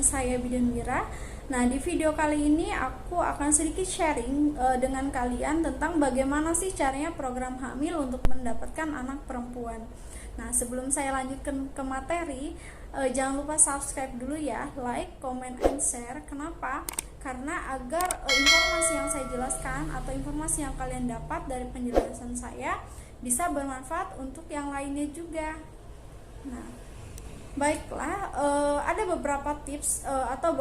dengan saya Bidan Mira. Nah, di video kali ini aku akan sedikit sharing dengan kalian tentang bagaimana sih caranya program hamil untuk mendapatkan anak perempuan. Nah, sebelum saya lanjutkan ke materi, jangan lupa subscribe dulu ya, like, comment, and share. Kenapa? Karena agar informasi yang saya jelaskan atau informasi yang kalian dapat dari penjelasan saya bisa bermanfaat untuk yang lainnya juga. Nah, baiklah, ada beberapa tips atau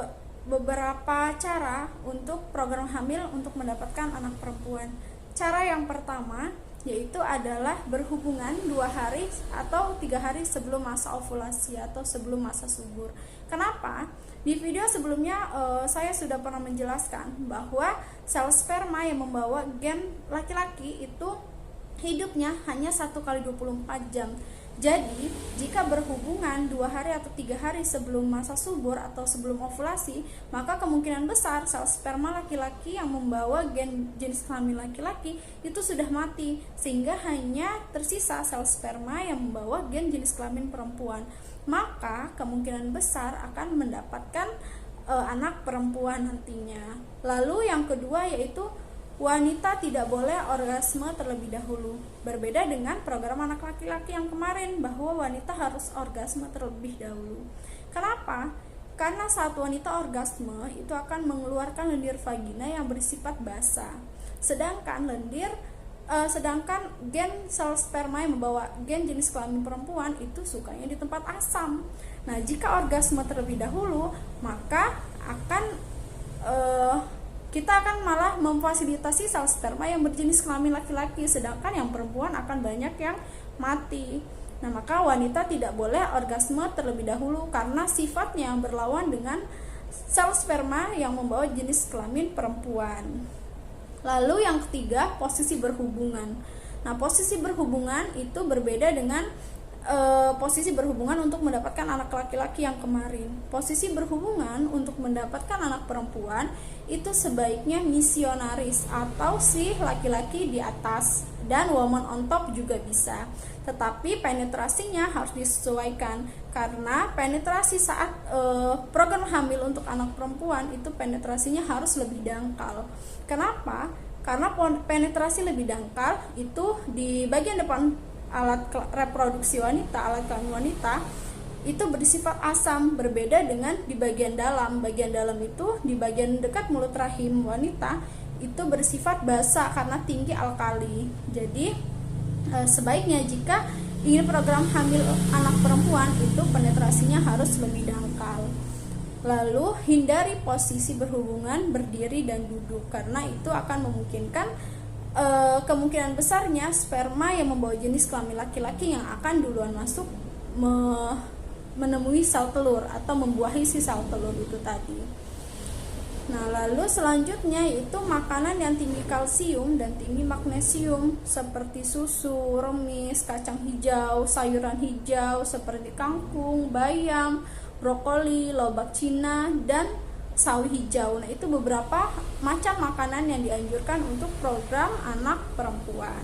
beberapa cara untuk program hamil untuk mendapatkan anak perempuan. Cara yang pertama yaitu adalah berhubungan 2 hari atau 3 hari sebelum masa ovulasi atau sebelum masa subur. Kenapa? Di video sebelumnya saya sudah pernah menjelaskan bahwa sel sperma yang membawa gen laki-laki itu hidupnya hanya 1 kali 24 jam. Jadi, jika berhubungan 2 hari atau 3 hari sebelum masa subur atau sebelum ovulasi, maka kemungkinan besar sel sperma laki-laki yang membawa gen jenis kelamin laki-laki itu sudah mati, sehingga hanya tersisa sel sperma yang membawa gen jenis kelamin perempuan. Maka kemungkinan besar akan mendapatkan anak perempuan nantinya. Lalu yang kedua yaitu wanita tidak boleh orgasme terlebih dahulu. Berbeda dengan program anak laki-laki yang kemarin bahwa wanita harus orgasme terlebih dahulu. Kenapa? Karena saat wanita orgasme itu akan mengeluarkan lendir vagina yang bersifat basah. Sedangkan gen sel sperma yang membawa gen jenis kelamin perempuan itu sukanya di tempat asam. Nah, jika orgasme terlebih dahulu, maka kita akan malah memfasilitasi sel sperma yang berjenis kelamin laki-laki, sedangkan yang perempuan akan banyak yang mati. Nah, maka wanita tidak boleh orgasme terlebih dahulu karena sifatnya yang berlawan dengan sel sperma yang membawa jenis kelamin perempuan. Lalu yang ketiga, posisi berhubungan. Nah, posisi berhubungan itu berbeda dengan posisi berhubungan untuk mendapatkan anak laki-laki yang kemarin. Posisi berhubungan untuk mendapatkan anak perempuan itu sebaiknya misionaris atau si laki-laki di atas, dan woman on top juga bisa. Tetapi penetrasinya harus disesuaikan karena penetrasi saat program hamil untuk anak perempuan itu penetrasinya harus lebih dangkal. Kenapa? Karena penetrasi lebih dangkal itu di bagian depan alat reproduksi wanita, alat kelamin wanita itu bersifat asam, berbeda dengan di bagian dalam. Bagian dalam itu di bagian dekat mulut rahim wanita itu bersifat basa karena tinggi alkali. Jadi sebaiknya jika ingin program hamil anak perempuan itu penetrasinya harus lebih dangkal. Lalu hindari posisi berhubungan berdiri dan duduk karena itu akan memungkinkan kemungkinan besarnya sperma yang membawa jenis kelamin laki-laki yang akan duluan masuk menemui sel telur atau membuahi si sel telur itu tadi. Nah, lalu selanjutnya itu makanan yang tinggi kalsium dan tinggi magnesium seperti susu, remis, kacang hijau, sayuran hijau seperti kangkung, bayam, brokoli, lobak Cina, dan sawi hijau. Nah, itu beberapa macam makanan yang dianjurkan untuk program anak perempuan.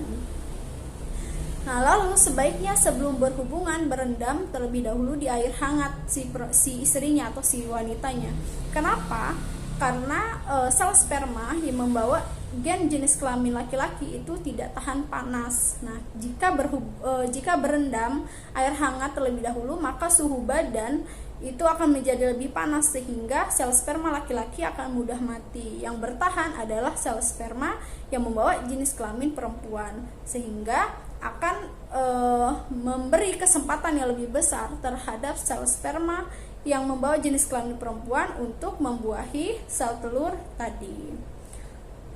Nah, lalu sebaiknya sebelum berhubungan berendam terlebih dahulu di air hangat si istrinya atau si wanitanya. Kenapa? Karena sel sperma yang membawa gen jenis kelamin laki-laki itu tidak tahan panas. Nah, jika berendam air hangat terlebih dahulu, maka suhu badan itu akan menjadi lebih panas sehingga sel sperma laki-laki akan mudah mati. Yang bertahan adalah sel sperma yang membawa jenis kelamin perempuan, sehingga akan memberi kesempatan yang lebih besar terhadap sel sperma yang membawa jenis kelamin perempuan untuk membuahi sel telur tadi.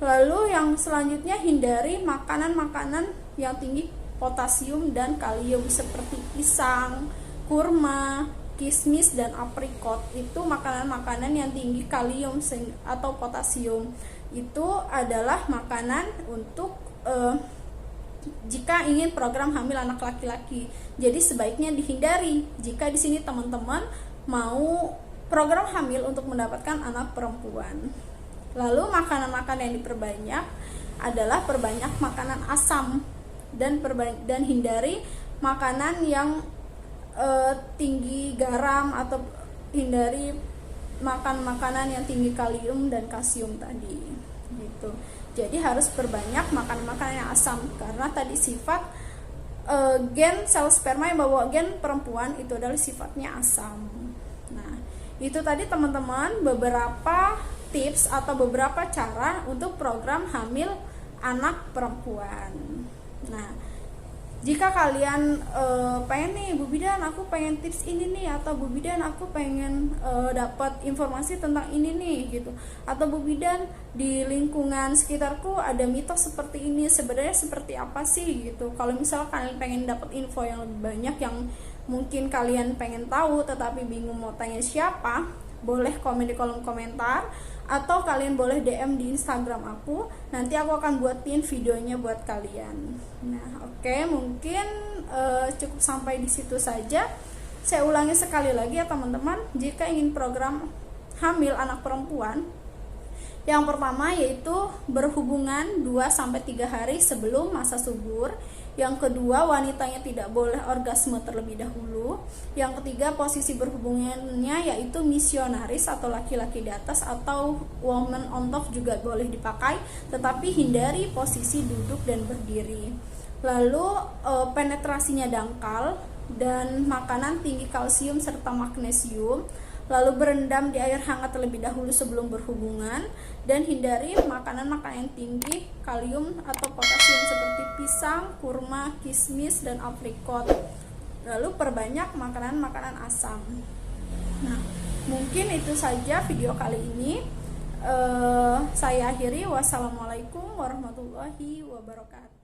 Lalu yang selanjutnya, hindari makanan-makanan yang tinggi potasium dan kalium seperti pisang, kurma, kismis, dan aprikot. Itu makanan-makanan yang tinggi kalium atau potasium. Itu adalah makanan untuk jika ingin program hamil anak laki-laki. Jadi sebaiknya dihindari jika di sini teman-teman mau program hamil untuk mendapatkan anak perempuan. Lalu makanan-makanan yang diperbanyak adalah perbanyak makanan asam dan hindari makanan yang tinggi garam atau hindari makan makanan yang tinggi kalium dan kalsium tadi gitu. Jadi harus perbanyak makan makanan yang asam, karena tadi sifat gen sel sperma yang bawa gen perempuan itu adalah sifatnya asam. Nah, itu tadi teman-teman beberapa tips atau beberapa cara untuk program hamil anak perempuan. Nah, jika kalian pengen nih, Bu Bidan aku pengen tips ini nih, atau Bu Bidan aku pengen dapat informasi tentang ini nih gitu, atau Bu Bidan di lingkungan sekitarku ada mitos seperti ini, sebenarnya seperti apa sih gitu. Kalau misal kalian pengen dapat info yang lebih banyak yang mungkin kalian pengen tahu tetapi bingung mau tanya siapa, boleh komen di kolom komentar, atau kalian boleh DM di Instagram aku, nanti aku akan buatin videonya buat kalian. Nah, oke, mungkin cukup sampai di situ saja. Saya ulangi sekali lagi ya teman-teman, jika ingin program hamil anak perempuan, yang pertama yaitu berhubungan 2-3 hari sebelum masa subur. Yang kedua, wanitanya tidak boleh orgasme terlebih dahulu. Yang ketiga, posisi berhubungannya yaitu misionaris atau laki-laki di atas, atau woman on top juga boleh dipakai, tetapi hindari posisi duduk dan berdiri. Lalu penetrasinya dangkal, dan makanan tinggi kalsium serta magnesium. Lalu berendam di air hangat terlebih dahulu sebelum berhubungan, dan hindari makanan-makanan yang tinggi kalium atau potasium seperti pisang, kurma, kismis, dan aprikot. Lalu perbanyak makanan-makanan asam. Nah, mungkin itu saja video kali ini. Saya akhiri. Wassalamualaikum warahmatullahi wabarakatuh.